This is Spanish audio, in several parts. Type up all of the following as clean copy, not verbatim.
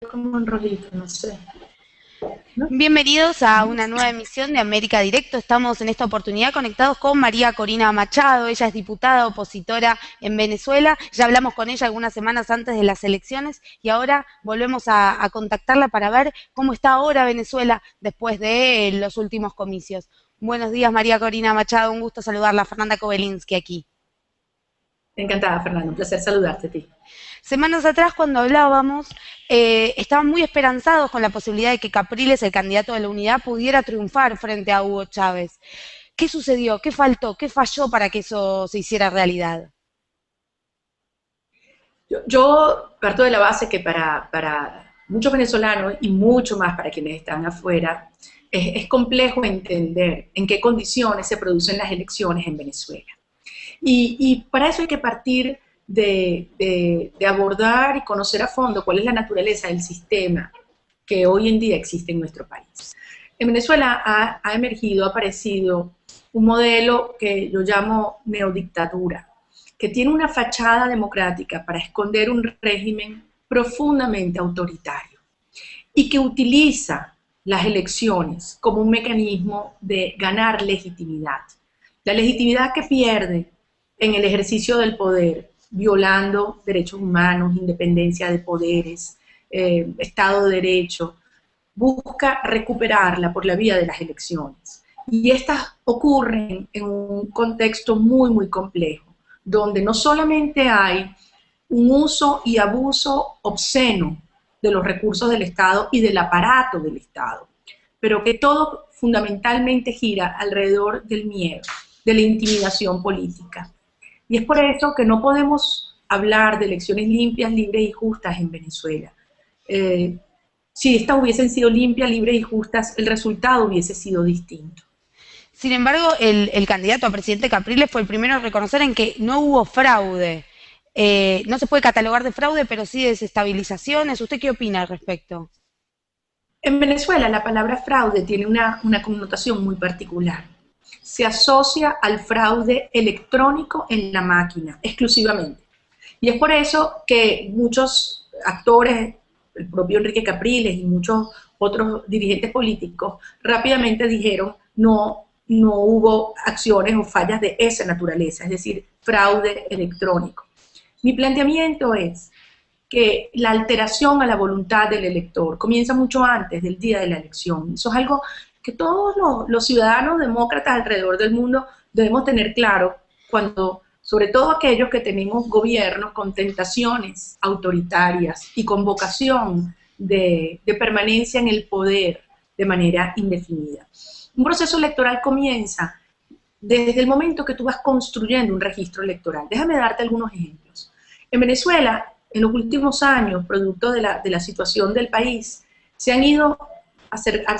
como un rolito, no sé, ¿no? Bienvenidos a una nueva emisión de América Directo. Estamos en esta oportunidad conectados con María Corina Machado. Ella es diputada opositora en Venezuela. Ya hablamos con ella algunas semanas antes de las elecciones y ahora volvemos a contactarla para ver cómo está ahora Venezuela después de los últimos comicios. Buenos días, María Corina Machado. Un gusto saludarla. Fernanda Kobelinsky aquí. Encantada, Fernando, un placer saludarte a ti. Semanas atrás, cuando hablábamos, estaban muy esperanzados con la posibilidad de que Capriles, el candidato de la Unidad, pudiera triunfar frente a Hugo Chávez. ¿Qué sucedió? ¿Qué faltó? ¿Qué falló para que eso se hiciera realidad? Yo parto de la base que para muchos venezolanos y mucho más para quienes están afuera, es complejo entender en qué condiciones se producen las elecciones en Venezuela. Y para eso hay que partir de abordar y conocer a fondo cuál es la naturaleza del sistema que hoy en día existe en nuestro país. En Venezuela ha emergido, ha aparecido un modelo que yo llamo neodictadura, que tiene una fachada democrática para esconder un régimen profundamente autoritario y que utiliza las elecciones como un mecanismo de ganar legitimidad. La legitimidad que pierde en el ejercicio del poder, violando derechos humanos, independencia de poderes, Estado de Derecho, busca recuperarla por la vía de las elecciones. Y estas ocurren en un contexto muy, muy complejo, donde no solamente hay un uso y abuso obsceno de los recursos del Estado y del aparato del Estado, pero que todo fundamentalmente gira alrededor del miedo, de la intimidación política. Y es por eso que no podemos hablar de elecciones limpias, libres y justas en Venezuela. Eh, si estas hubiesen sido limpias, libres y justas, el resultado hubiese sido distinto. Sin embargo, el candidato a presidente Capriles fue el primero a reconocer en que no hubo fraude. No se puede catalogar de fraude, pero sí de desestabilizaciones. ¿Usted qué opina al respecto? En Venezuela la palabra fraude tiene una connotación muy particular. Se asocia al fraude electrónico en la máquina, exclusivamente. Y es por eso que muchos actores, el propio Enrique Capriles y muchos otros dirigentes políticos, rápidamente dijeron no hubo acciones o fallas de esa naturaleza, es decir, fraude electrónico. Mi planteamiento es que la alteración a la voluntad del elector comienza mucho antes del día de la elección. Eso es algo que todos los ciudadanos demócratas alrededor del mundo debemos tener claro cuando, sobre todo aquellos que tenemos gobiernos con tentaciones autoritarias y con vocación de permanencia en el poder de manera indefinida. Un proceso electoral comienza desde el momento que tú vas construyendo un registro electoral. Déjame darte algunos ejemplos. En Venezuela, en los últimos años, producto de la situación del país, se han ido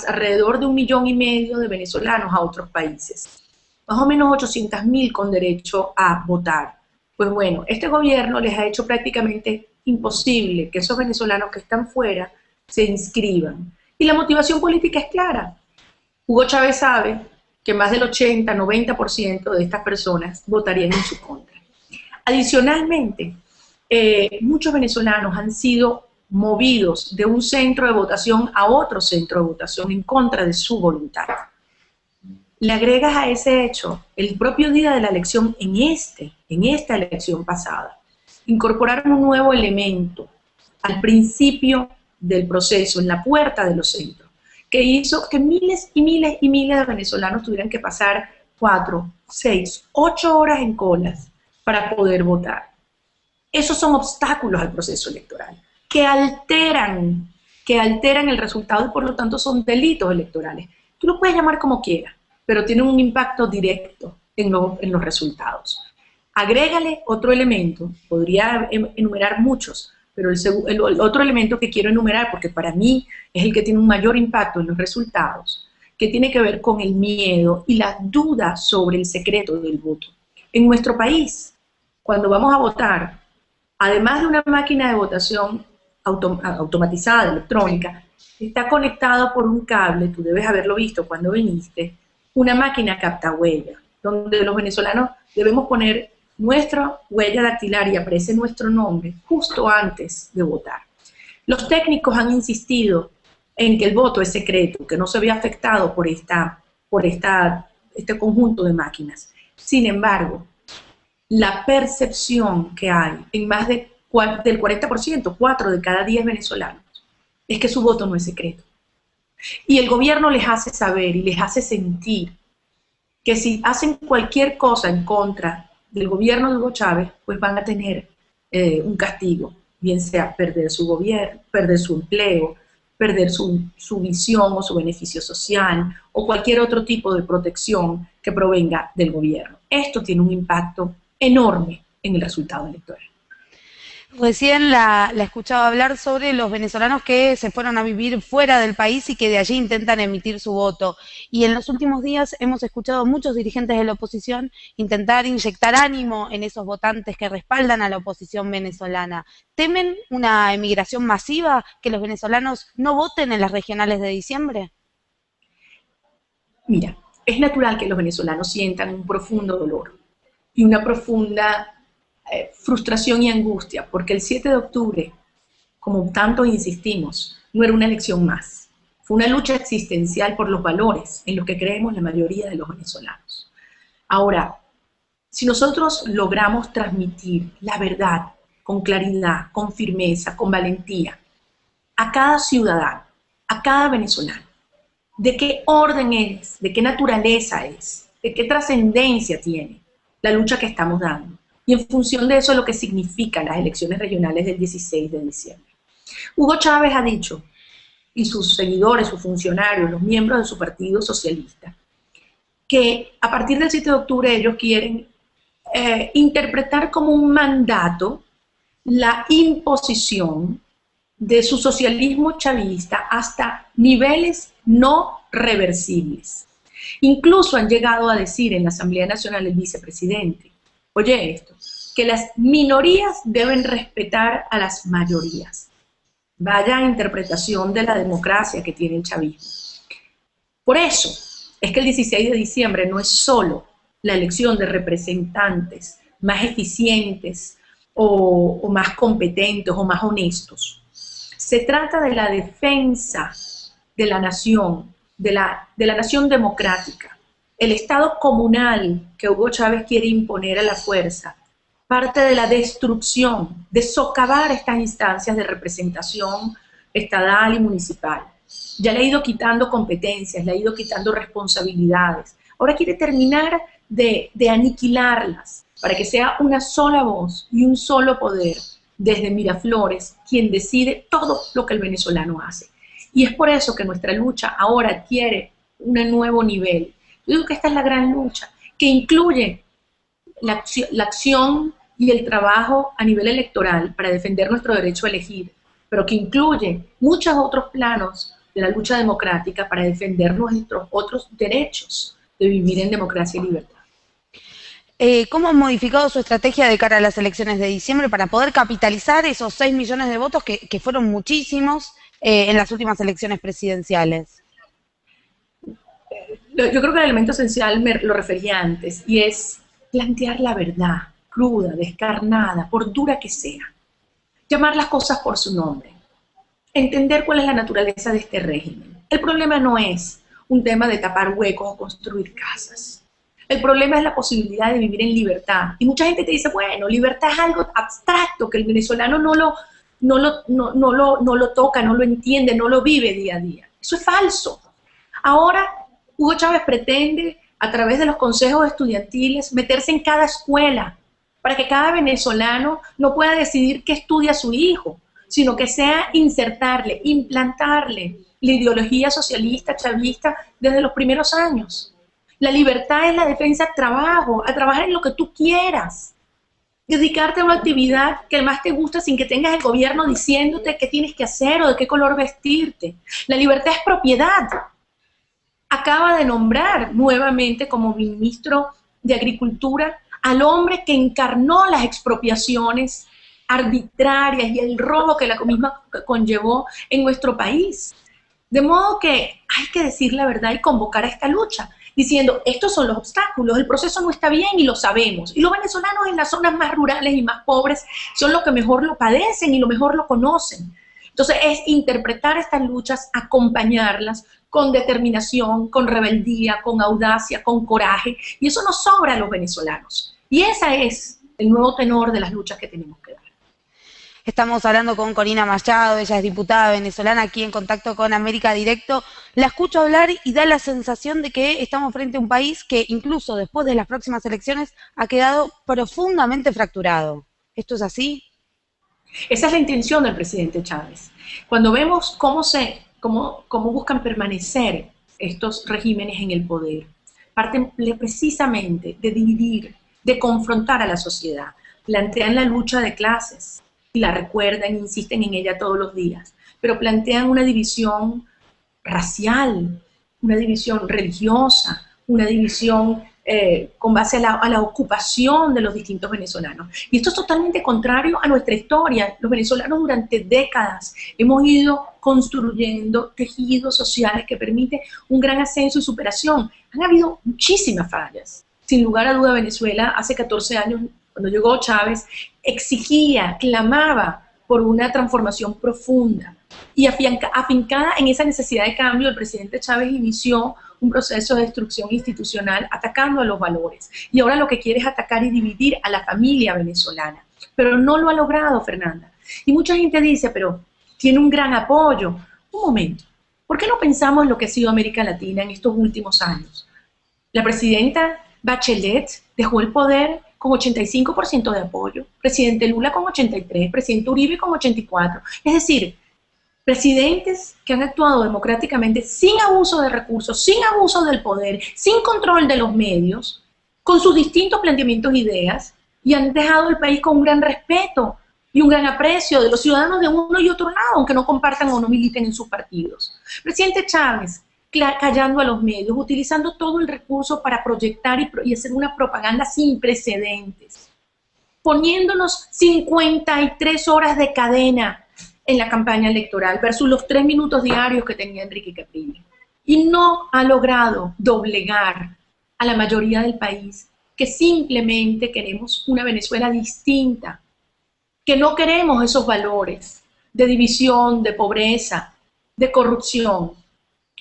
alrededor de 1,5 millones de venezolanos a otros países. Más o menos 800.000 con derecho a votar. Pues bueno, este gobierno les ha hecho prácticamente imposible que esos venezolanos que están fuera se inscriban. Y la motivación política es clara. Hugo Chávez sabe que más del 80-90% de estas personas votarían en su contra. Adicionalmente, muchos venezolanos han sido movidos de un centro de votación a otro centro de votación en contra de su voluntad. Le agregas a ese hecho el propio día de la elección en esta elección pasada, incorporaron un nuevo elemento al principio del proceso, en la puerta de los centros, que hizo que miles y miles y miles de venezolanos tuvieran que pasar 4, 6, 8 horas en colas para poder votar. Esos son obstáculos al proceso electoral, que alteran el resultado y por lo tanto son delitos electorales. Tú lo puedes llamar como quieras, pero tienen un impacto directo en los resultados. Agrégale otro elemento, podría enumerar muchos, pero el otro elemento que quiero enumerar, porque para mí es el que tiene un mayor impacto en los resultados, que tiene que ver con el miedo y la duda sobre el secreto del voto. En nuestro país, cuando vamos a votar, además de una máquina de votación automatizada, electrónica, está conectado por un cable, tú debes haberlo visto cuando viniste, una máquina captahuella, donde los venezolanos debemos poner nuestra huella dactilar y aparece nuestro nombre justo antes de votar. Los técnicos han insistido en que el voto es secreto, que no se ve afectado este conjunto de máquinas. Sin embargo, la percepción que hay en más del 40%, 4 de cada 10 venezolanos, es que su voto no es secreto. Y el gobierno les hace saber y les hace sentir que si hacen cualquier cosa en contra del gobierno de Hugo Chávez, pues van a tener un castigo, bien sea perder su gobierno, perder su empleo, perder su visión o su beneficio social, o cualquier otro tipo de protección que provenga del gobierno. Esto tiene un impacto enorme en el resultado electoral. Recién la escuchaba hablar sobre los venezolanos que se fueron a vivir fuera del país y que de allí intentan emitir su voto. Y en los últimos días hemos escuchado a muchos dirigentes de la oposición intentar inyectar ánimo en esos votantes que respaldan a la oposición venezolana. ¿Temen una emigración masiva, que los venezolanos no voten en las regionales de diciembre? Mira, es natural que los venezolanos sientan un profundo dolor y una profunda frustración y angustia, porque el 7 de octubre, como tanto insistimos, no era una elección más. Fue una lucha existencial por los valores en los que creemos la mayoría de los venezolanos. Ahora, si nosotros logramos transmitir la verdad con claridad, con firmeza, con valentía, a cada ciudadano, a cada venezolano, de qué orden es, de qué naturaleza es, de qué trascendencia tiene la lucha que estamos dando, y en función de eso lo que significan las elecciones regionales del 16 de diciembre. Hugo Chávez ha dicho, y sus seguidores, sus funcionarios, los miembros de su partido socialista, que a partir del 7 de octubre ellos quieren interpretar como un mandato la imposición de su socialismo chavista hasta niveles no reversibles. Incluso han llegado a decir en la Asamblea Nacional el vicepresidente, oye esto, que las minorías deben respetar a las mayorías. Vaya interpretación de la democracia que tiene el chavismo. Por eso es que el 16 de diciembre no es solo la elección de representantes más eficientes o más competentes o más honestos. Se trata de la defensa de la nación, de la nación democrática. El Estado comunal que Hugo Chávez quiere imponer a la fuerza parte de la destrucción, de socavar estas instancias de representación estatal y municipal. Ya le ha ido quitando competencias, le ha ido quitando responsabilidades. Ahora quiere terminar de aniquilarlas para que sea una sola voz y un solo poder desde Miraflores quien decide todo lo que el venezolano hace. Y es por eso que nuestra lucha ahora adquiere un nuevo nivel. Yo digo que esta es la gran lucha, que incluye la acción y el trabajo a nivel electoral para defender nuestro derecho a elegir, pero que incluye muchos otros planos de la lucha democrática para defender nuestros otros derechos de vivir en democracia y libertad. ¿Cómo han modificado su estrategia de cara a las elecciones de diciembre para poder capitalizar esos 6 millones de votos que fueron muchísimos en las últimas elecciones presidenciales? Yo creo que el elemento esencial lo refería antes, y es plantear la verdad, cruda, descarnada, por dura que sea. Llamar las cosas por su nombre. Entender cuál es la naturaleza de este régimen. El problema no es un tema de tapar huecos o construir casas. El problema es la posibilidad de vivir en libertad. Y mucha gente te dice, bueno, libertad es algo abstracto, que el venezolano no lo toca, no lo entiende, no lo vive día a día. Eso es falso. Ahora, Hugo Chávez pretende, a través de los consejos estudiantiles, meterse en cada escuela, para que cada venezolano no pueda decidir qué estudia su hijo, sino que sea insertarle, implantarle la ideología socialista, chavista, desde los primeros años. La libertad es la defensa al trabajo, a trabajar en lo que tú quieras. Dedicarte a una actividad que más te gusta sin que tengas el gobierno diciéndote qué tienes que hacer o de qué color vestirte. La libertad es propiedad. Acaba de nombrar nuevamente como ministro de Agricultura al hombre que encarnó las expropiaciones arbitrarias y el robo que la misma conllevó en nuestro país. De modo que hay que decir la verdad y convocar a esta lucha, diciendo, estos son los obstáculos, el proceso no está bien y lo sabemos. Y los venezolanos en las zonas más rurales y más pobres son los que mejor lo padecen y lo mejor lo conocen. Entonces es interpretar estas luchas, acompañarlas con determinación, con rebeldía, con audacia, con coraje, y eso nos sobra a los venezolanos. Y ese es el nuevo tenor de las luchas que tenemos que dar. Estamos hablando con Corina Machado, ella es diputada venezolana aquí en Contacto con América Directo. La escucho hablar y da la sensación de que estamos frente a un país que incluso después de las próximas elecciones ha quedado profundamente fracturado. ¿Esto es así? Esa es la intención del presidente Chávez. Cuando vemos cómo buscan permanecer estos regímenes en el poder, parten precisamente de dividir, de confrontar a la sociedad, plantean la lucha de clases, y la recuerdan, insisten en ella todos los días, pero plantean una división racial, una división religiosa, una división con base a la ocupación de los distintos venezolanos. Y esto es totalmente contrario a nuestra historia. Los venezolanos durante décadas hemos ido construyendo tejidos sociales que permiten un gran ascenso y superación. Han habido muchísimas fallas. Sin lugar a duda, Venezuela hace 14 años, cuando llegó Chávez, exigía, clamaba por una transformación profunda. Y afincada en esa necesidad de cambio, el presidente Chávez inició un proceso de destrucción institucional atacando a los valores. Y ahora lo que quiere es atacar y dividir a la familia venezolana. Pero no lo ha logrado, Fernanda. Y mucha gente dice, pero tiene un gran apoyo. Un momento, ¿por qué no pensamos en lo que ha sido América Latina en estos últimos años? La presidenta Bachelet dejó el poder con 85% de apoyo, presidente Lula con 83%, presidente Uribe con 84%. Es decir, presidentes que han actuado democráticamente sin abuso de recursos, sin abuso del poder, sin control de los medios, con sus distintos planteamientos e ideas, y han dejado el país con un gran respeto y un gran aprecio de los ciudadanos de uno y otro lado, aunque no compartan o no militen en sus partidos. Presidente Chávez, callando a los medios, utilizando todo el recurso para proyectar y hacer una propaganda sin precedentes, poniéndonos 53 horas de cadena en la campaña electoral versus los 3 minutos diarios que tenía Enrique Capriles. Y no ha logrado doblegar a la mayoría del país, que simplemente queremos una Venezuela distinta, que no queremos esos valores de división, de pobreza, de corrupción.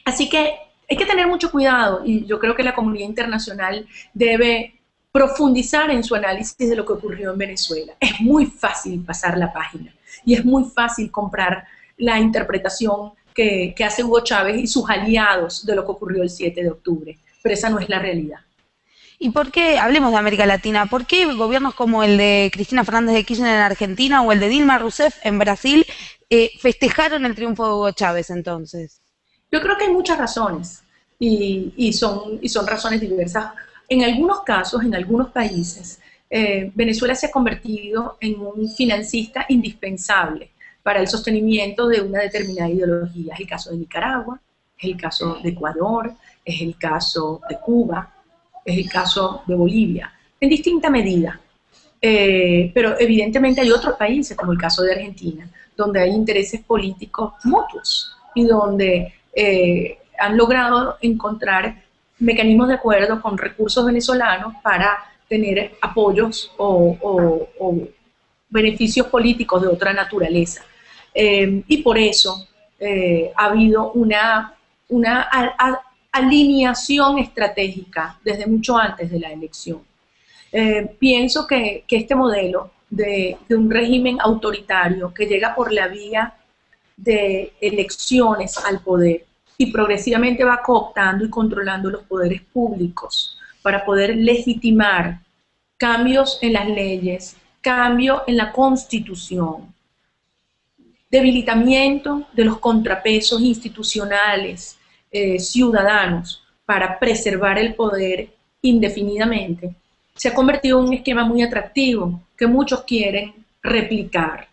Así que hay que tener mucho cuidado, y yo creo que la comunidad internacional debe profundizar en su análisis de lo que ocurrió en Venezuela. Es muy fácil pasar la página y es muy fácil comprar la interpretación que hace Hugo Chávez y sus aliados de lo que ocurrió el 7 de octubre, pero esa no es la realidad. ¿Y por qué, hablemos de América Latina, por qué gobiernos como el de Cristina Fernández de Kirchner en Argentina o el de Dilma Rousseff en Brasil festejaron el triunfo de Hugo Chávez entonces? Yo creo que hay muchas razones y son razones diversas. En algunos casos, en algunos países, Venezuela se ha convertido en un financista indispensable para el sostenimiento de una determinada ideología. Es el caso de Nicaragua, es el caso de Ecuador, es el caso de Cuba, es el caso de Bolivia, en distinta medida. Pero evidentemente hay otros países, como el caso de Argentina, donde hay intereses políticos mutuos y donde han logrado encontrar mecanismos de acuerdo con recursos venezolanos para tener apoyos o beneficios políticos de otra naturaleza. Y por eso ha habido una alineación estratégica desde mucho antes de la elección. Pienso que este modelo de un régimen autoritario que llega por la vía de elecciones al poder y progresivamente va cooptando y controlando los poderes públicos para poder legitimar cambios en las leyes, cambio en la Constitución, debilitamiento de los contrapesos institucionales, ciudadanos, para preservar el poder indefinidamente, se ha convertido en un esquema muy atractivo que muchos quieren replicar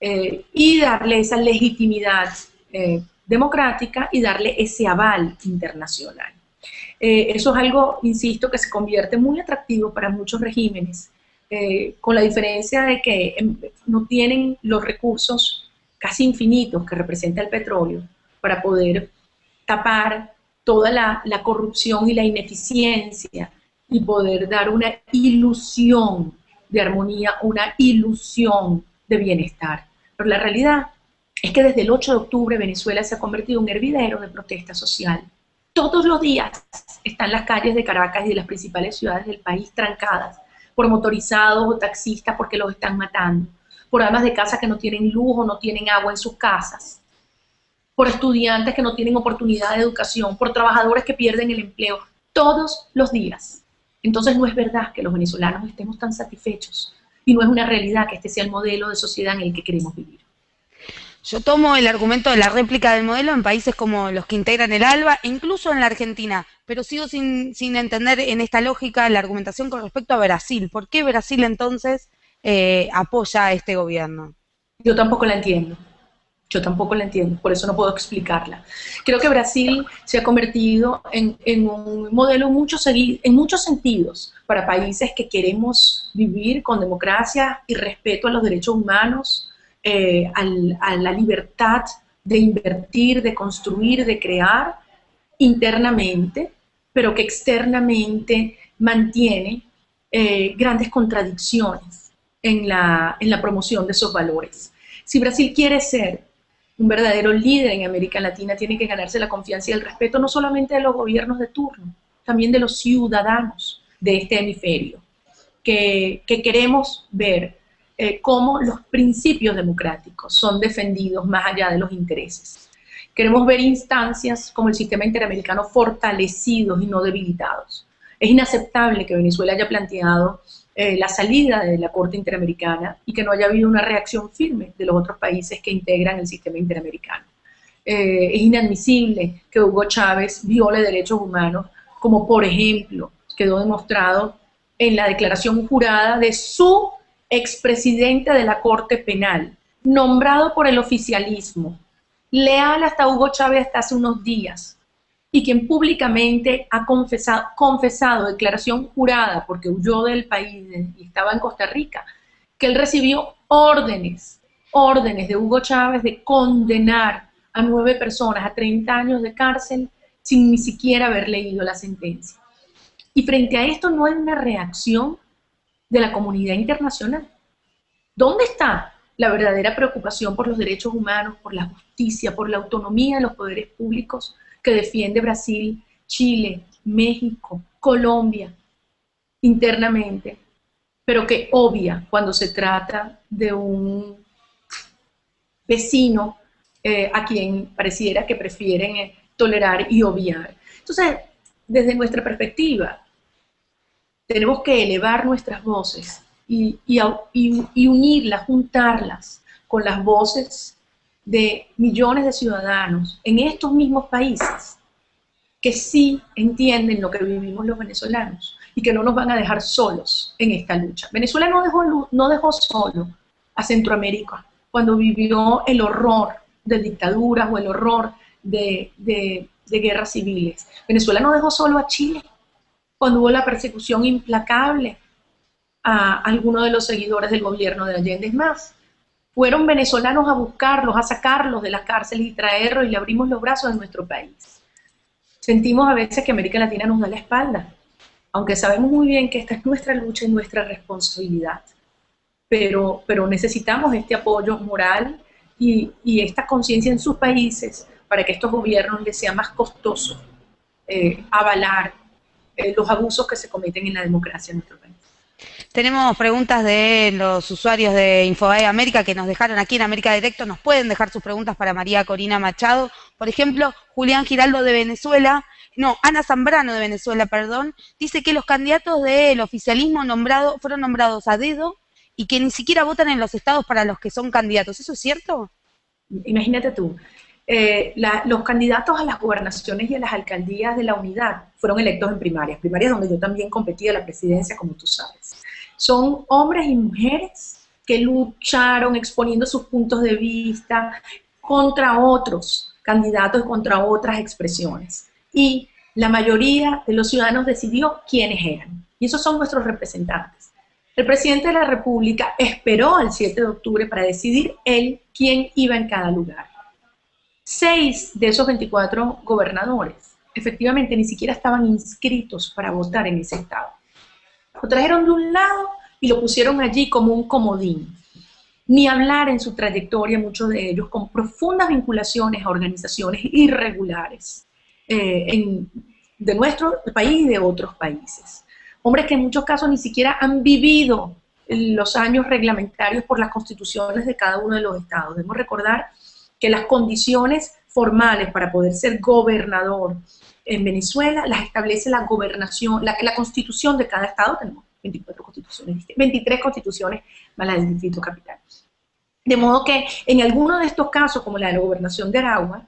y darle esa legitimidad democrática y darle ese aval internacional. Eso es algo, insisto, que se convierte muy atractivo para muchos regímenes, con la diferencia de que no tienen los recursos casi infinitos que representa el petróleo para poder tapar toda la corrupción y la ineficiencia y poder dar una ilusión de armonía, una ilusión de bienestar. Pero la realidad es que desde el 8 de octubre Venezuela se ha convertido en un hervidero de protesta social. Todos los días están las calles de Caracas y de las principales ciudades del país trancadas por motorizados o taxistas porque los están matando, por amas de casa que no tienen luz o no tienen agua en sus casas, por estudiantes que no tienen oportunidad de educación, por trabajadores que pierden el empleo, todos los días. Entonces no es verdad que los venezolanos estemos tan satisfechos y no es una realidad que este sea el modelo de sociedad en el que queremos vivir. Yo tomo el argumento de la réplica del modelo en países como los que integran el ALBA e incluso en la Argentina, pero sigo sin entender en esta lógica la argumentación con respecto a Brasil. ¿Por qué Brasil entonces apoya a este gobierno? Yo tampoco la entiendo. Yo tampoco la entiendo, por eso no puedo explicarla. Creo que Brasil se ha convertido en un modelo en muchos sentidos para países que queremos vivir con democracia y respeto a los derechos humanos, a la libertad de invertir, de construir, de crear internamente, pero que externamente mantiene grandes contradicciones en la promoción de esos valores. Si Brasil quiere ser un verdadero líder en América Latina, tiene que ganarse la confianza y el respeto no solamente de los gobiernos de turno, también de los ciudadanos de este hemisferio, que queremos ver cómo los principios democráticos son defendidos más allá de los intereses. Queremos ver instancias como el sistema interamericano fortalecidos y no debilitados. Es inaceptable que Venezuela haya planteado la salida de la Corte Interamericana y que no haya habido una reacción firme de los otros países que integran el sistema interamericano. Es inadmisible que Hugo Chávez viole derechos humanos, como por ejemplo quedó demostrado en la declaración jurada de su expresidente de la Corte Penal, nombrado por el oficialismo, leal hasta Hugo Chávez hasta hace unos días, y quien públicamente ha confesado, declaración jurada, porque huyó del país y estaba en Costa Rica, que él recibió órdenes de Hugo Chávez de condenar a 9 personas a 30 años de cárcel sin ni siquiera haber leído la sentencia. Y frente a esto no hay una reacción de la comunidad internacional. ¿Dónde está la verdadera preocupación por los derechos humanos, por la justicia, por la autonomía de los poderes públicos que defiende Brasil, Chile, México, Colombia internamente, pero que obvia cuando se trata de un vecino a quien pareciera que prefieren tolerar y obviar? Entonces, desde nuestra perspectiva, tenemos que elevar nuestras voces y unirlas, juntarlas con las voces de millones de ciudadanos en estos mismos países que sí entienden lo que vivimos los venezolanos y que no nos van a dejar solos en esta lucha. Venezuela no dejó solo a Centroamérica cuando vivió el horror de dictaduras o el horror de guerras civiles. Venezuela no dejó solo a Chile cuando hubo la persecución implacable a algunos de los seguidores del gobierno de Allende. Es más, fueron venezolanos a buscarlos, a sacarlos de las cárceles y traerlos, y le abrimos los brazos a nuestro país. Sentimos a veces que América Latina nos da la espalda, aunque sabemos muy bien que esta es nuestra lucha y nuestra responsabilidad. Pero necesitamos este apoyo moral y esta conciencia en sus países para que a estos gobiernos les sea más costoso avalar los abusos que se cometen en la democracia en nuestro país. Tenemos preguntas de los usuarios de Infobae América que nos dejaron aquí en América Directo. Nos pueden dejar sus preguntas para María Corina Machado. Por ejemplo, Julián Giraldo de Venezuela, Ana Zambrano de Venezuela, perdón, dice que los candidatos del oficialismo fueron nombrados a dedo y que ni siquiera votan en los estados para los que son candidatos. ¿Eso es cierto? Imagínate tú. Los candidatos a las gobernaciones y a las alcaldías de la unidad fueron electos en primarias donde yo también competí a la presidencia, como tú sabes. Son hombres y mujeres que lucharon exponiendo sus puntos de vista contra otros candidatos, contra otras expresiones. Y la mayoría de los ciudadanos decidió quiénes eran. Y esos son nuestros representantes. El presidente de la República esperó al 7 de octubre para decidir él quién iba en cada lugar. 6 de esos 24 gobernadores efectivamente ni siquiera estaban inscritos para votar en ese estado. Lo trajeron de un lado y lo pusieron allí como un comodín. Ni hablar en su trayectoria, muchos de ellos con profundas vinculaciones a organizaciones irregulares de nuestro país y de otros países. Hombres que en muchos casos ni siquiera han vivido los años reglamentarios por las constituciones de cada uno de los estados. Debemos recordar que las condiciones formales para poder ser gobernador en Venezuela las establece la gobernación, la constitución de cada estado. Tenemos 24 constituciones, 23 constituciones más la del Distrito Capital. De modo que en algunos de estos casos, como la de la gobernación de Aragua,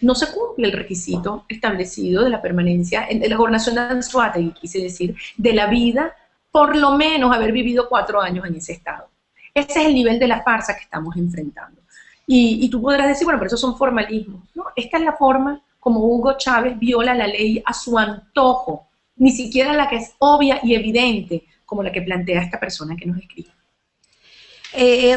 no se cumple el requisito establecido de la permanencia, de la gobernación de Anzoátegui, quise decir, de la vida, por lo menos haber vivido 4 años en ese estado. Ese es el nivel de la farsa que estamos enfrentando. Y tú podrás decir, bueno, pero esos son formalismos. No, esta es la forma como Hugo Chávez viola la ley a su antojo, ni siquiera la que es obvia y evidente, como la que plantea esta persona que nos escribe.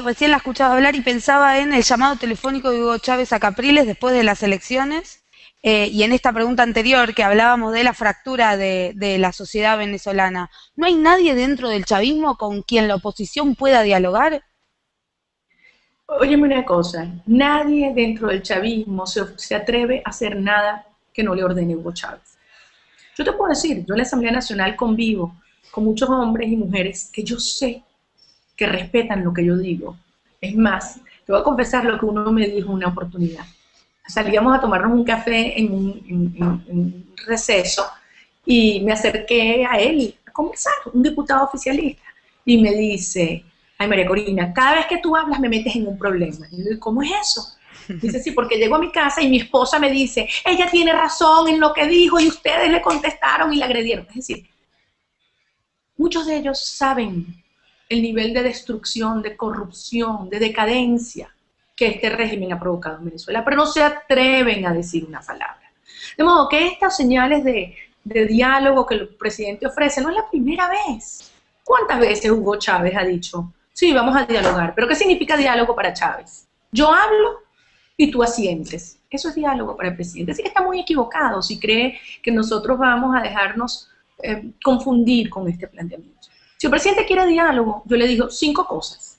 Recién la escuchaba hablar y pensaba en el llamado telefónico de Hugo Chávez a Capriles después de las elecciones, y en esta pregunta anterior que hablábamos de la fractura de la sociedad venezolana. ¿No hay nadie dentro del chavismo con quien la oposición pueda dialogar? Óyeme una cosa, nadie dentro del chavismo se atreve a hacer nada que no le ordene Hugo Chávez. Yo te puedo decir, yo en la Asamblea Nacional convivo con muchos hombres y mujeres que yo sé que respetan lo que yo digo. Es más, te voy a confesar lo que uno me dijo en una oportunidad. Salíamos a tomarnos un café en un receso y me acerqué a él a conversar, un diputado oficialista, y me dice: ay, María Corina, cada vez que tú hablas me metes en un problema. Y yo digo, ¿cómo es eso? Dice, sí, porque llego a mi casa y mi esposa me dice, ella tiene razón en lo que dijo y ustedes le contestaron y le agredieron. Es decir, muchos de ellos saben el nivel de destrucción, de corrupción, de decadencia que este régimen ha provocado en Venezuela, pero no se atreven a decir una palabra. De modo que estas señales de diálogo que el presidente ofrece no es la primera vez. ¿Cuántas veces Hugo Chávez ha dicho, sí, vamos a dialogar? ¿Pero qué significa diálogo para Chávez? Yo hablo y tú asientes. Eso es diálogo para el presidente. Así que está muy equivocado si cree que nosotros vamos a dejarnos confundir con este planteamiento. Si el presidente quiere diálogo, yo le digo 5 cosas.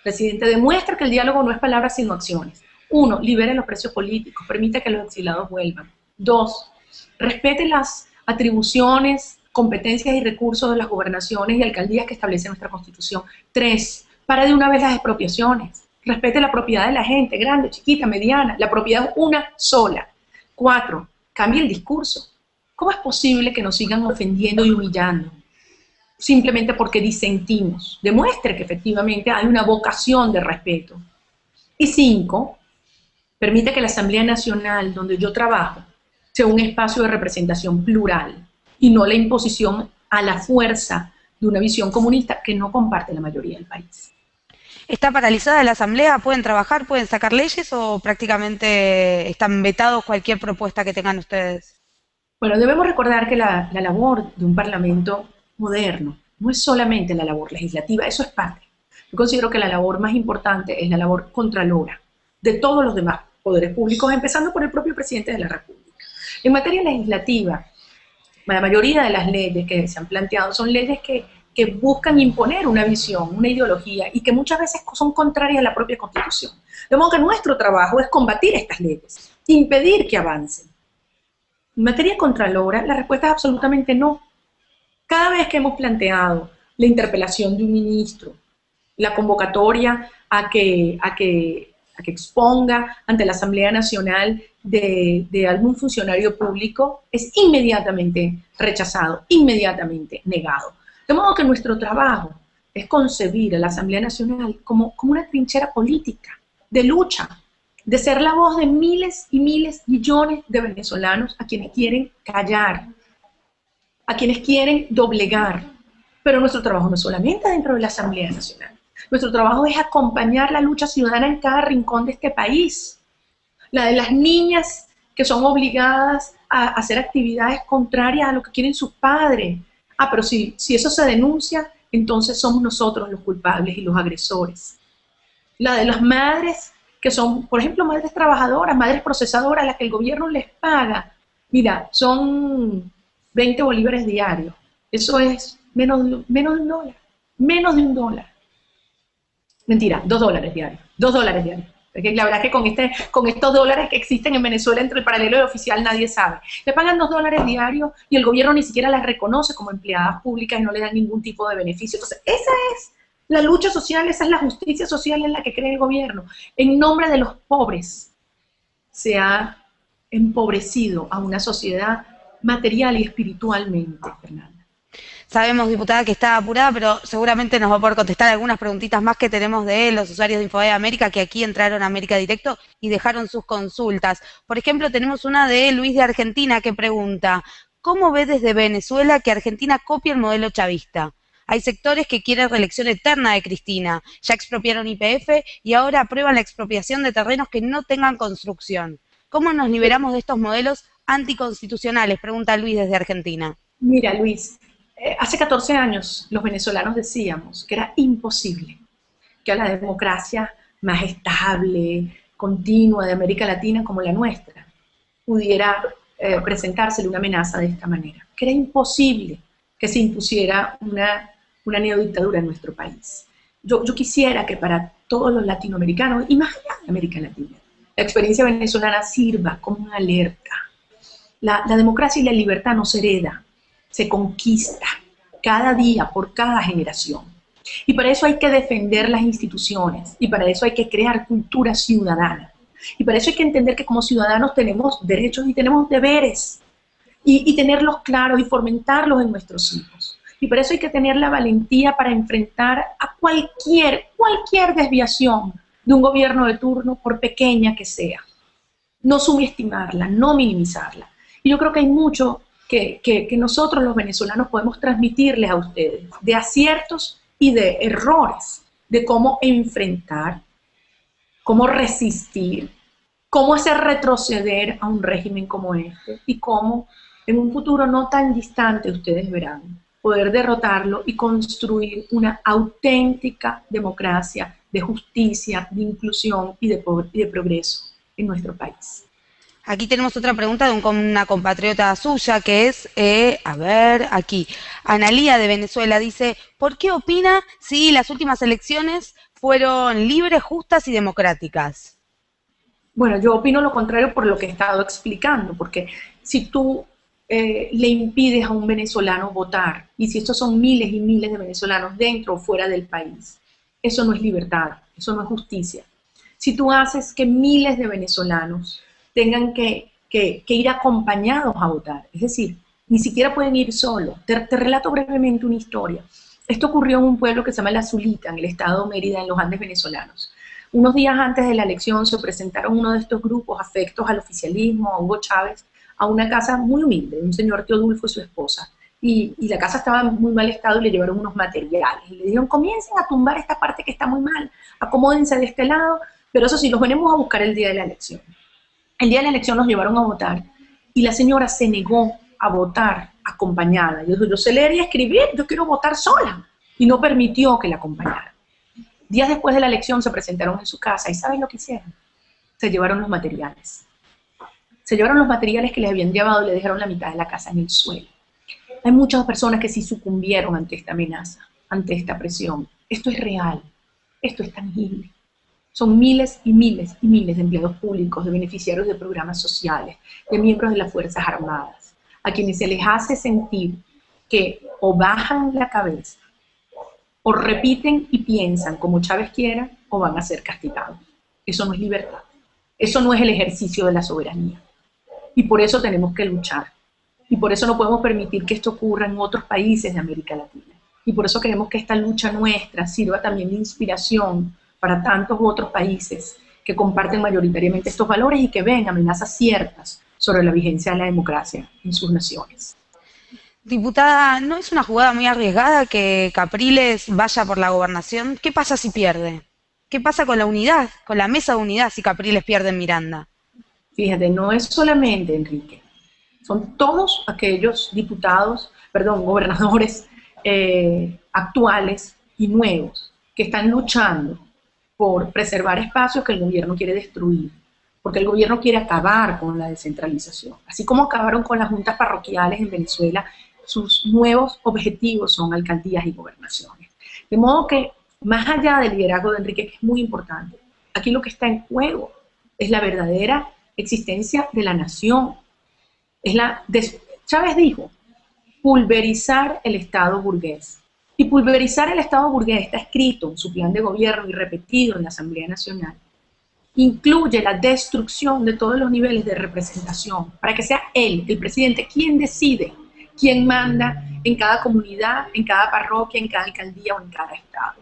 Presidente, demuestra que el diálogo no es palabras sino acciones. 1, libere los presos políticos, permita que los exiliados vuelvan. 2, respete las atribuciones, competencias y recursos de las gobernaciones y alcaldías que establece nuestra Constitución. 3, para de una vez las expropiaciones. Respete la propiedad de la gente, grande, chiquita, mediana. La propiedad es una sola. 4, cambie el discurso. ¿Cómo es posible que nos sigan ofendiendo y humillando? Simplemente porque disentimos. Demuestre que efectivamente hay una vocación de respeto. Y 5, permite que la Asamblea Nacional, donde yo trabajo, sea un espacio de representación plural y no la imposición a la fuerza de una visión comunista que no comparte la mayoría del país. ¿Está paralizada la Asamblea? ¿Pueden trabajar? ¿Pueden sacar leyes? ¿O prácticamente están vetados cualquier propuesta que tengan ustedes? Bueno, debemos recordar que la labor de un parlamento moderno no es solamente la labor legislativa, eso es parte. Yo considero que la labor más importante es la labor contralora de todos los demás poderes públicos, empezando por el propio presidente de la República. En materia legislativa, la mayoría de las leyes que se han planteado son leyes que buscan imponer una visión, una ideología, y que muchas veces son contrarias a la propia Constitución. De modo que nuestro trabajo es combatir estas leyes, impedir que avancen. En materia contralora, la respuesta es absolutamente no. Cada vez que hemos planteado la interpelación de un ministro, la convocatoria a que exponga ante la Asamblea Nacional de algún funcionario público, es inmediatamente rechazado, inmediatamente negado. De modo que nuestro trabajo es concebir a la Asamblea Nacional como una trinchera política, de lucha, de ser la voz de miles y miles, millones de venezolanos a quienes quieren callar, a quienes quieren doblegar. Pero nuestro trabajo no es solamente dentro de la Asamblea Nacional. Nuestro trabajo es acompañar la lucha ciudadana en cada rincón de este país. La de las niñas que son obligadas a hacer actividades contrarias a lo que quieren sus padres. Pero si eso se denuncia, entonces somos nosotros los culpables y los agresores. La de las madres que son, por ejemplo, madres trabajadoras, madres procesadoras, a las que el gobierno les paga. Mira, son 20 bolívares diarios. Eso es menos de $1. Menos de $1. Mentira, $2 diarios, $2 diarios. Porque la verdad es que con estos dólares que existen en Venezuela entre el paralelo y el oficial nadie sabe. Le pagan $2 diarios y el gobierno ni siquiera las reconoce como empleadas públicas y no le dan ningún tipo de beneficio. Entonces, esa es la lucha social, esa es la justicia social en la que cree el gobierno. En nombre de los pobres se ha empobrecido a una sociedad material y espiritualmente, Fernanda. Sabemos, diputada, que está apurada, pero seguramente nos va a poder contestar algunas preguntitas más que tenemos de los usuarios de Infobae América, que aquí entraron a América Directo y dejaron sus consultas. Por ejemplo, tenemos una de Luis de Argentina que pregunta, ¿cómo ve desde Venezuela que Argentina copia el modelo chavista? Hay sectores que quieren reelección eterna de Cristina, ya expropiaron YPF y ahora aprueban la expropiación de terrenos que no tengan construcción. ¿Cómo nos liberamos de estos modelos anticonstitucionales? Pregunta Luis desde Argentina. Mira, Luis, hace 14 años los venezolanos decíamos que era imposible que a la democracia más estable, continua de América Latina como la nuestra pudiera presentársele una amenaza de esta manera, que era imposible que se impusiera una neodictadura en nuestro país. Yo quisiera que para todos los latinoamericanos, y más allá de América Latina, la experiencia venezolana sirva como una alerta. La democracia y la libertad no se hereda, se conquista cada día por cada generación. Y para eso hay que defender las instituciones, y para eso hay que crear cultura ciudadana. Y para eso hay que entender que como ciudadanos tenemos derechos y tenemos deberes, y tenerlos claros y fomentarlos en nuestros hijos. Y para eso hay que tener la valentía para enfrentar a cualquier desviación de un gobierno de turno, por pequeña que sea. No subestimarla, no minimizarla. Y yo creo que hay mucho que nosotros los venezolanos podemos transmitirles a ustedes, de aciertos y de errores, de cómo enfrentar, cómo resistir, cómo hacer retroceder a un régimen como este y cómo en un futuro no tan distante, ustedes verán, poder derrotarlo y construir una auténtica democracia de justicia, de inclusión y de progreso en nuestro país. Aquí tenemos otra pregunta de una compatriota suya que es, aquí, Analía de Venezuela dice, ¿por qué opina si las últimas elecciones fueron libres, justas y democráticas? Bueno, yo opino lo contrario por lo que he estado explicando, porque si tú le impides a un venezolano votar, y si estos son miles y miles de venezolanos dentro o fuera del país, eso no es libertad, eso no es justicia. Si tú haces que miles de venezolanos tengan que ir acompañados a votar, es decir, ni siquiera pueden ir solos. Te relato brevemente una historia. Esto ocurrió en un pueblo que se llama La Zulita, en el estado de Mérida, en los Andes venezolanos. Unos días antes de la elección se presentaron uno de estos grupos afectos al oficialismo, a Hugo Chávez, a una casa muy humilde, de un señor Teodulfo y su esposa. Y la casa estaba en muy mal estado y le llevaron unos materiales. Y le dijeron, comiencen a tumbar esta parte que está muy mal, acomódense de este lado, pero eso sí, los venimos a buscar el día de la elección. El día de la elección los llevaron a votar y la señora se negó a votar acompañada. Yo sé leer y escribir, yo quiero votar sola. Y no permitió que la acompañara. Días después de la elección se presentaron en su casa y ¿saben lo que hicieron? Se llevaron los materiales. Se llevaron los materiales que les habían llevado y le dejaron la mitad de la casa en el suelo. Hay muchas personas que sí sucumbieron ante esta amenaza, ante esta presión. Esto es real, esto es tangible. Son miles y miles y miles de empleados públicos, de beneficiarios de programas sociales, de miembros de las Fuerzas Armadas, a quienes se les hace sentir que o bajan la cabeza, o repiten y piensan como Chávez quiera, o van a ser castigados. Eso no es libertad. Eso no es el ejercicio de la soberanía. Y por eso tenemos que luchar. Y por eso no podemos permitir que esto ocurra en otros países de América Latina. Y por eso queremos que esta lucha nuestra sirva también de inspiración para tantos otros países que comparten mayoritariamente estos valores y que ven amenazas ciertas sobre la vigencia de la democracia en sus naciones. Diputada, ¿no es una jugada muy arriesgada que Capriles vaya por la gobernación? ¿Qué pasa si pierde? ¿Qué pasa con la unidad, con la mesa de unidad si Capriles pierde en Miranda? Fíjate, no es solamente Enrique, son todos aquellos gobernadores actuales y nuevos que están luchando por preservar espacios que el gobierno quiere destruir, porque el gobierno quiere acabar con la descentralización. Así como acabaron con las juntas parroquiales en Venezuela, sus nuevos objetivos son alcaldías y gobernaciones. De modo que más allá del liderazgo de Enrique, que es muy importante, aquí lo que está en juego es la verdadera existencia de la nación. Chávez dijo, pulverizar el Estado burgués. Y pulverizar el Estado burgués está escrito en su plan de gobierno y repetido en la Asamblea Nacional. Incluye la destrucción de todos los niveles de representación, para que sea él, el presidente, quien decide, quien manda en cada comunidad, en cada parroquia, en cada alcaldía o en cada estado.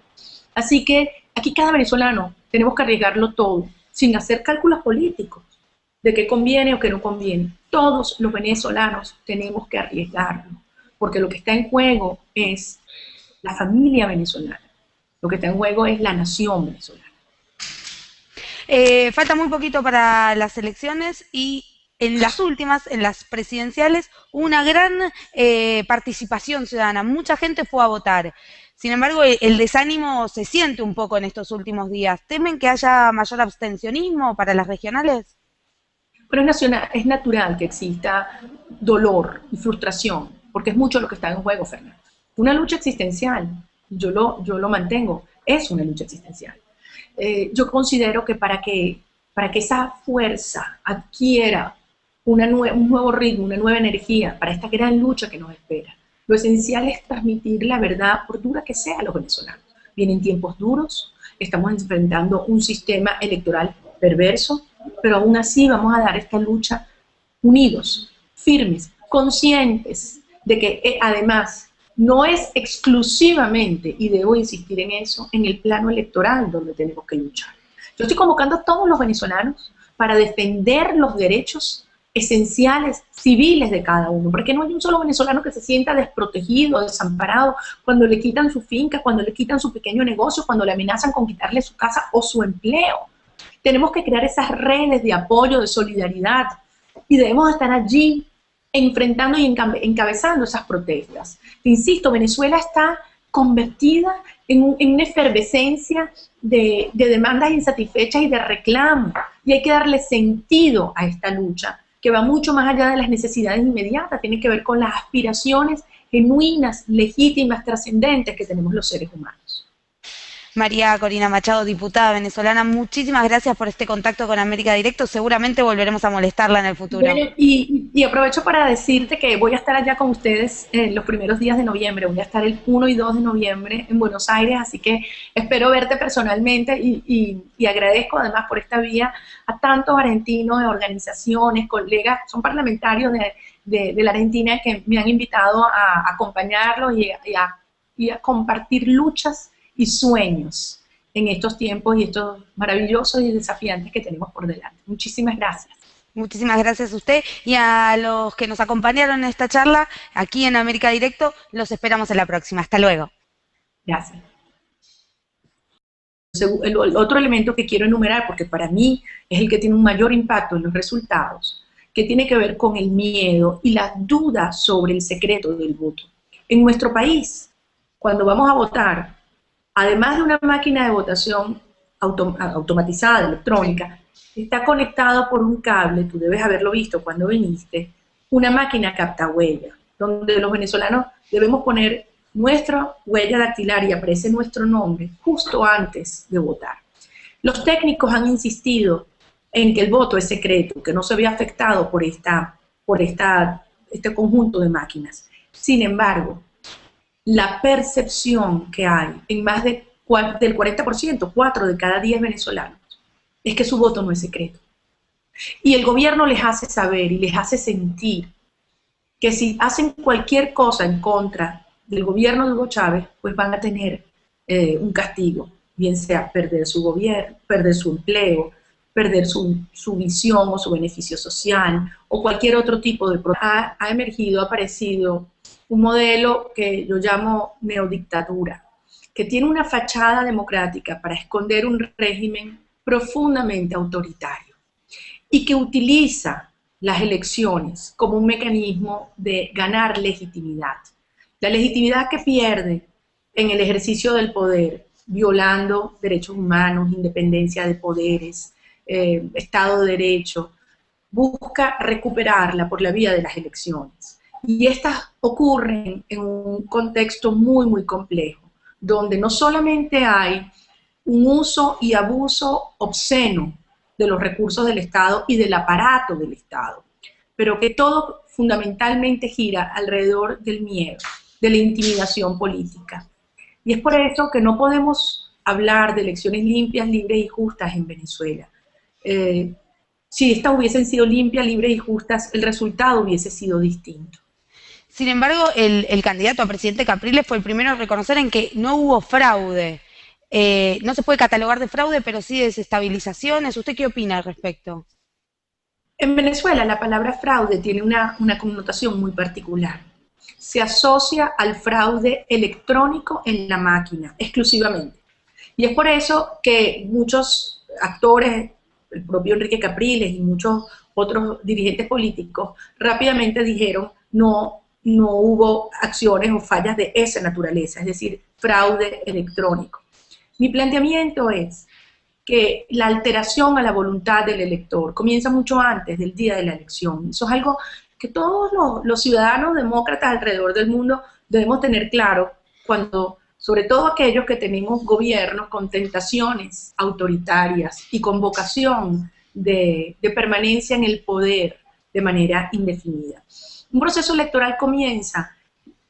Así que aquí cada venezolano tenemos que arriesgarlo todo, sin hacer cálculos políticos de qué conviene o qué no conviene. Todos los venezolanos tenemos que arriesgarlo, porque lo que está en juego es la familia venezolana, lo que está en juego es la nación venezolana. Falta muy poquito para las elecciones y en las últimas, en las presidenciales, hubo una gran participación ciudadana. Mucha gente fue a votar. Sin embargo, el desánimo se siente un poco en estos últimos días. ¿Temen que haya mayor abstencionismo para las regionales? Pero es natural que exista dolor y frustración, porque es mucho lo que está en juego, Fernando. Una lucha existencial, yo lo mantengo, es una lucha existencial. Yo considero que para que esa fuerza adquiera un nuevo ritmo, una nueva energía para esta gran lucha que nos espera, lo esencial es transmitir la verdad, por dura que sea, a los venezolanos. Vienen tiempos duros, estamos enfrentando un sistema electoral perverso, pero aún así vamos a dar esta lucha unidos, firmes, conscientes de que además no es exclusivamente, y debo insistir en eso, en el plano electoral donde tenemos que luchar. Yo estoy convocando a todos los venezolanos para defender los derechos esenciales, civiles de cada uno, porque no hay un solo venezolano que se sienta desprotegido, desamparado, cuando le quitan su finca, cuando le quitan su pequeño negocio, cuando le amenazan con quitarle su casa o su empleo. Tenemos que crear esas redes de apoyo, de solidaridad, y debemos estar allí enfrentando y encabezando esas protestas. Insisto, Venezuela está convertida en una efervescencia de demandas insatisfechas y de reclamos, y hay que darle sentido a esta lucha, que va mucho más allá de las necesidades inmediatas, tiene que ver con las aspiraciones genuinas, legítimas, trascendentes que tenemos los seres humanos. María Corina Machado, diputada venezolana, muchísimas gracias por este contacto con América Directo. Seguramente volveremos a molestarla en el futuro. Bueno, y aprovecho para decirte que voy a estar allá con ustedes los primeros días de noviembre. Voy a estar el 1 y 2 de noviembre en Buenos Aires, así que espero verte personalmente y agradezco además por esta vía a tantos argentinos, de organizaciones, colegas, son parlamentarios de la Argentina que me han invitado a acompañarlos y a compartir luchas y sueños en estos tiempos y estos maravillosos y desafiantes que tenemos por delante. Muchísimas gracias. Muchísimas gracias a usted y a los que nos acompañaron en esta charla aquí en América Directo. Los esperamos en la próxima. Hasta luego. Gracias. El otro elemento que quiero enumerar, porque para mí es el que tiene un mayor impacto en los resultados, que tiene que ver con el miedo y la duda sobre el secreto del voto. En nuestro país, cuando vamos a votar, además de una máquina de votación automatizada, electrónica, está conectado por un cable, tú debes haberlo visto cuando viniste, una máquina captahuella, donde los venezolanos debemos poner nuestra huella dactilar y aparece nuestro nombre justo antes de votar. Los técnicos han insistido en que el voto es secreto, que no se ve afectado por este conjunto de máquinas. Sin embargo, la percepción que hay en más del 40%, 4 de cada 10 venezolanos, es que su voto no es secreto. Y el gobierno les hace saber y les hace sentir que si hacen cualquier cosa en contra del gobierno de Hugo Chávez, pues van a tener un castigo, bien sea perder su gobierno, perder su empleo, perder su visión o su beneficio social, o cualquier otro tipo de... Ha aparecido un modelo que yo llamo neodictadura, que tiene una fachada democrática para esconder un régimen profundamente autoritario y que utiliza las elecciones como un mecanismo de ganar legitimidad. La legitimidad que pierde en el ejercicio del poder, violando derechos humanos, independencia de poderes, Estado de Derecho, busca recuperarla por la vía de las elecciones. Y estas ocurren en un contexto muy, muy complejo, donde no solamente hay un uso y abuso obsceno de los recursos del Estado y del aparato del Estado, pero que todo fundamentalmente gira alrededor del miedo, de la intimidación política. Y es por eso que no podemos hablar de elecciones limpias, libres y justas en Venezuela. Si estas hubiesen sido limpias, libres y justas, el resultado hubiese sido distinto. Sin embargo, el candidato a presidente Capriles fue el primero en reconocer en que no hubo fraude. No se puede catalogar de fraude, pero sí de desestabilizaciones. ¿Usted qué opina al respecto? En Venezuela la palabra fraude tiene una connotación muy particular. Se asocia al fraude electrónico en la máquina, exclusivamente. Y es por eso que muchos actores, el propio Enrique Capriles y muchos otros dirigentes políticos, rápidamente dijeron no hubo acciones o fallas de esa naturaleza, es decir, fraude electrónico. Mi planteamiento es que la alteración a la voluntad del elector comienza mucho antes del día de la elección. Eso es algo que todos los ciudadanos demócratas alrededor del mundo debemos tener claro cuando, sobre todo aquellos que tenemos gobiernos con tentaciones autoritarias y con vocación de permanencia en el poder de manera indefinida. Un proceso electoral comienza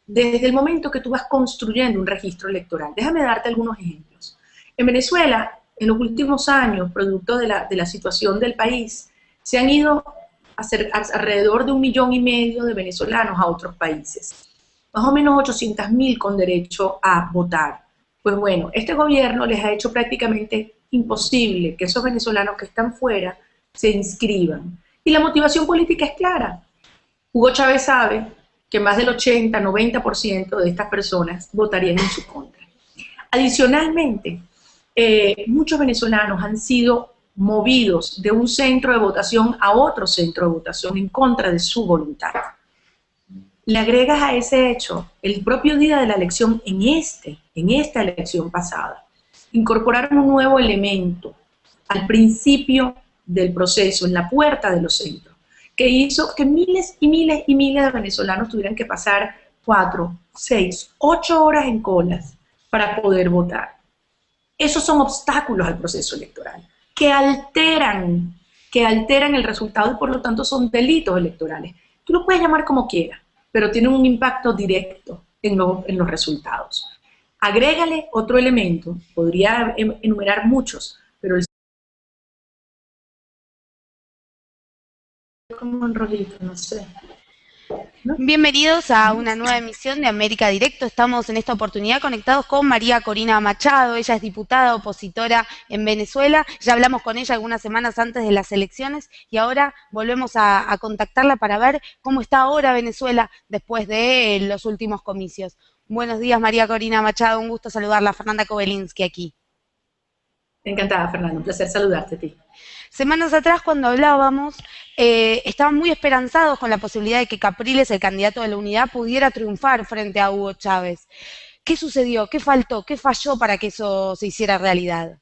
desde el momento que tú vas construyendo un registro electoral. Déjame darte algunos ejemplos. En Venezuela, en los últimos años, producto de la situación del país, se han ido alrededor de 1,5 millones de venezolanos a otros países. Más o menos 800.000 con derecho a votar. Pues bueno, este gobierno les ha hecho prácticamente imposible que esos venezolanos que están fuera se inscriban. Y la motivación política es clara. Hugo Chávez sabe que más del 80-90% de estas personas votarían en su contra. Adicionalmente, muchos venezolanos han sido movidos de un centro de votación a otro centro de votación en contra de su voluntad. Le agregas a ese hecho, el propio día de la elección, en esta elección pasada, incorporaron un nuevo elemento al principio del proceso, en la puerta de los centros, que hizo que miles y miles y miles de venezolanos tuvieran que pasar 4, 6, 8 horas en colas para poder votar. Esos son obstáculos al proceso electoral, que alteran el resultado y por lo tanto son delitos electorales. Tú lo puedes llamar como quieras, pero tienen un impacto directo en los resultados. Agrégale otro elemento, podría enumerar muchos, pero el como un rollito, no sé. ¿No? Bienvenidos a una nueva emisión de América Directo. Estamos en esta oportunidad conectados con María Corina Machado. Ella es diputada opositora en Venezuela. Ya hablamos con ella algunas semanas antes de las elecciones y ahora volvemos a contactarla para ver cómo está ahora Venezuela después de los últimos comicios. Buenos días, María Corina Machado. Un gusto saludarla. Fernanda Kobelinsky aquí. Encantada, Fernanda. Un placer saludarte a ti. Semanas atrás, cuando hablábamos, estaban muy esperanzados con la posibilidad de que Capriles, el candidato de la Unidad, pudiera triunfar frente a Hugo Chávez. ¿Qué sucedió? ¿Qué faltó? ¿Qué falló para que eso se hiciera realidad?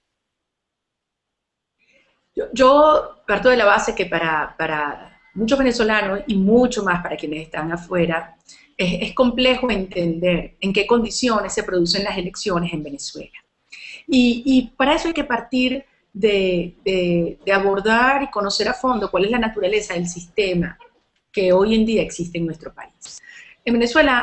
Yo parto de la base que para muchos venezolanos y mucho más para quienes están afuera, es complejo entender en qué condiciones se producen las elecciones en Venezuela. Y para eso hay que partir de abordar y conocer a fondo cuál es la naturaleza del sistema que hoy en día existe en nuestro país. En Venezuela